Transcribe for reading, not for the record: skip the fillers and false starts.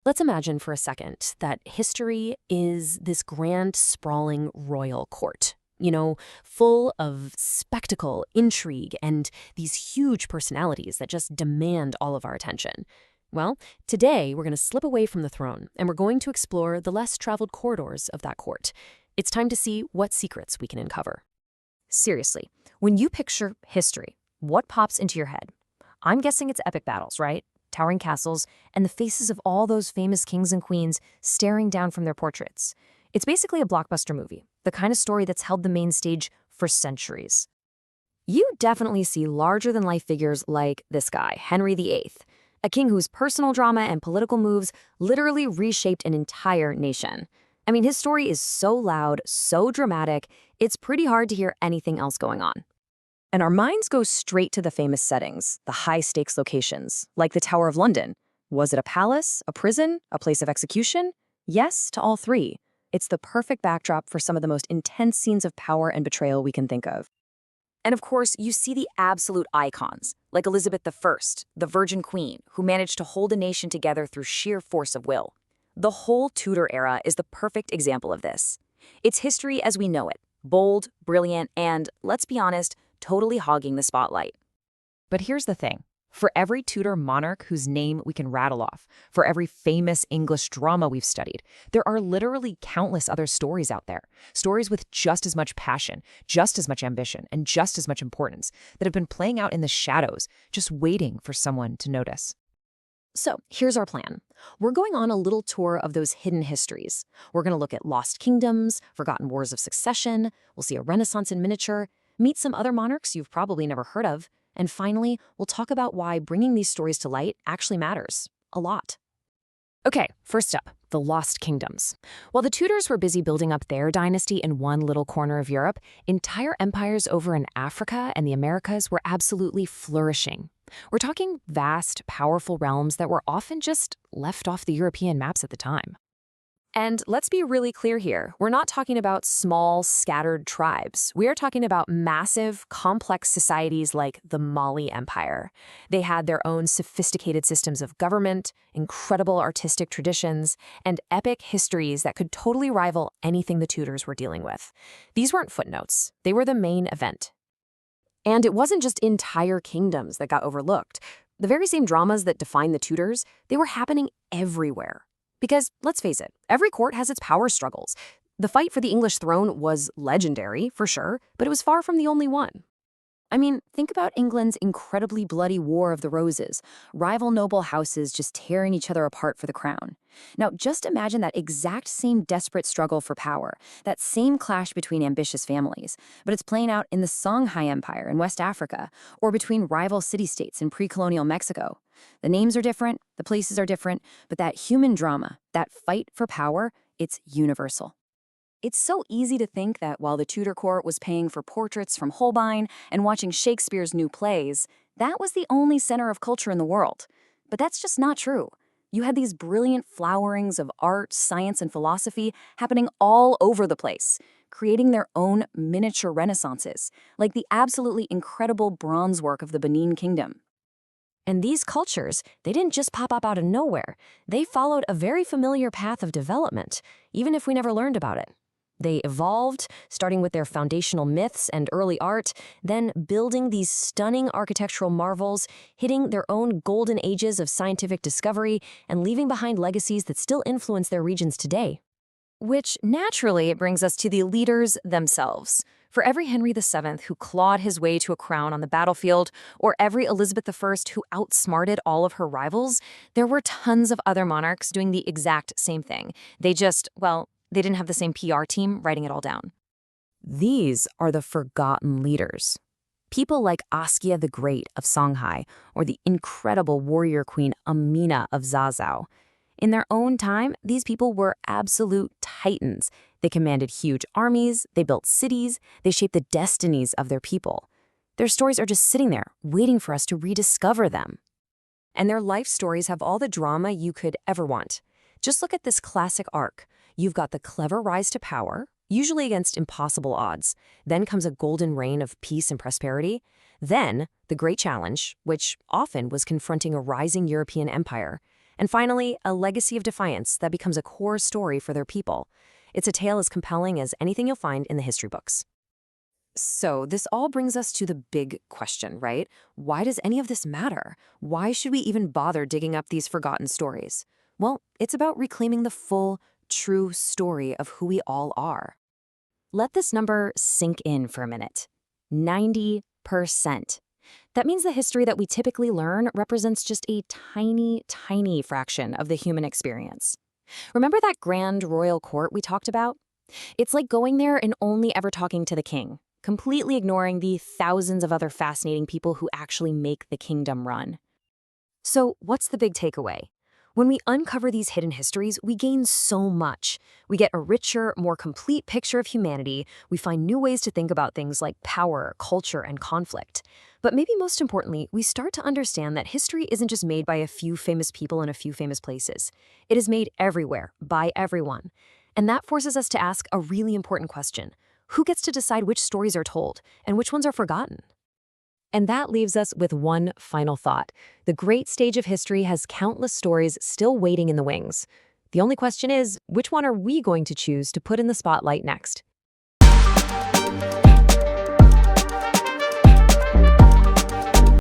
Let's imagine for a second that history is this grand, sprawling royal court. Full of spectacle, intrigue, and these huge personalities that just demand all of our attention. Well, today we're going to slip away from the throne and we're going to explore the less traveled corridors of that court. It's time to see what secrets we can uncover. Seriously, when you picture history, what pops into your head? I'm guessing it's epic battles, right? Towering castles, and the faces of all those famous kings and queens staring down from their portraits. It's basically a blockbuster movie, the kind of story that's held the main stage for centuries. You definitely see larger-than-life figures like this guy, Henry VIII, a king whose personal drama and political moves literally reshaped an entire nation. I mean, his story is so loud, so dramatic, it's pretty hard to hear anything else going on. And our minds go straight to the famous settings, the high-stakes locations, like the Tower of London. Was it a palace, a prison, a place of execution? Yes to all three. It's the perfect backdrop for some of the most intense scenes of power and betrayal we can think of. And of course, you see the absolute icons, like Elizabeth I, the Virgin Queen, who managed to hold a nation together through sheer force of will. The whole Tudor era is the perfect example of this. It's history as we know it, bold, brilliant, and, let's be honest, totally hogging the spotlight. But here's the thing. For every Tudor monarch whose name we can rattle off, for every famous English drama we've studied, there are literally countless other stories out there. Stories with just as much passion, just as much ambition, and just as much importance that have been playing out in the shadows, just waiting for someone to notice. So here's our plan. We're going on a little tour of those hidden histories. We're going to look at lost kingdoms, forgotten wars of succession, we'll see a Renaissance in miniature, meet some other monarchs you've probably never heard of, and finally, we'll talk about why bringing these stories to light actually matters. A lot. Okay, first up, the lost kingdoms. While the Tudors were busy building up their dynasty in one little corner of Europe, entire empires over in Africa and the Americas were absolutely flourishing. We're talking vast, powerful realms that were often just left off the European maps at the time. And let's be really clear here. We're not talking about small, scattered tribes. We are talking about massive, complex societies like the Mali Empire. They had their own sophisticated systems of government, incredible artistic traditions, and epic histories that could totally rival anything the Tudors were dealing with. These weren't footnotes. They were the main event. And it wasn't just entire kingdoms that got overlooked. The very same dramas that defined the Tudors, they were happening everywhere. Because, let's face it, every court has its power struggles. The fight for the English throne was legendary, for sure, but it was far from the only one. I mean, think about England's incredibly bloody War of the Roses, rival noble houses just tearing each other apart for the crown. Now, just imagine that exact same desperate struggle for power, that same clash between ambitious families, but it's playing out in the Songhai Empire in West Africa, or between rival city-states in pre-colonial Mexico. The names are different, the places are different, but that human drama, that fight for power, it's universal. It's so easy to think that while the Tudor court was paying for portraits from Holbein and watching Shakespeare's new plays, that was the only center of culture in the world. But that's just not true. You had these brilliant flowerings of art, science, and philosophy happening all over the place, creating their own miniature renaissances, like the absolutely incredible bronze work of the Benin Kingdom. And these cultures, they didn't just pop up out of nowhere. They followed a very familiar path of development, even if we never learned about it. They evolved, starting with their foundational myths and early art, then building these stunning architectural marvels, hitting their own golden ages of scientific discovery, and leaving behind legacies that still influence their regions today. Which, naturally, brings us to the leaders themselves. For every Henry VII who clawed his way to a crown on the battlefield, or every Elizabeth I who outsmarted all of her rivals, there were tons of other monarchs doing the exact same thing. They didn't have the same PR team writing it all down. These are the forgotten leaders. People like Askia the Great of Songhai, or the incredible warrior queen Amina of Zazao. In their own time, these people were absolute titans. They commanded huge armies, they built cities, they shaped the destinies of their people. Their stories are just sitting there, waiting for us to rediscover them. And their life stories have all the drama you could ever want. Just look at this classic arc. You've got the clever rise to power, usually against impossible odds. Then comes a golden reign of peace and prosperity. Then, the great challenge, which often was confronting a rising European empire. And finally, a legacy of defiance that becomes a core story for their people. It's a tale as compelling as anything you'll find in the history books. So, this all brings us to the big question, right? Why does any of this matter? Why should we even bother digging up these forgotten stories? Well, it's about reclaiming the full, true story of who we all are. Let this number sink in for a minute. 90%. That means the history that we typically learn represents just a tiny, tiny fraction of the human experience. Remember that grand royal court we talked about? It's like going there and only ever talking to the king, completely ignoring the thousands of other fascinating people who actually make the kingdom run. So, what's the big takeaway? When we uncover these hidden histories, we gain so much. We get a richer, more complete picture of humanity. We find new ways to think about things like power, culture, and conflict. But maybe most importantly, we start to understand that history isn't just made by a few famous people in a few famous places. It is made everywhere, by everyone. And that forces us to ask a really important question. Who gets to decide which stories are told, and which ones are forgotten? And that leaves us with one final thought. The great stage of history has countless stories still waiting in the wings. The only question is, which one are we going to choose to put in the spotlight next?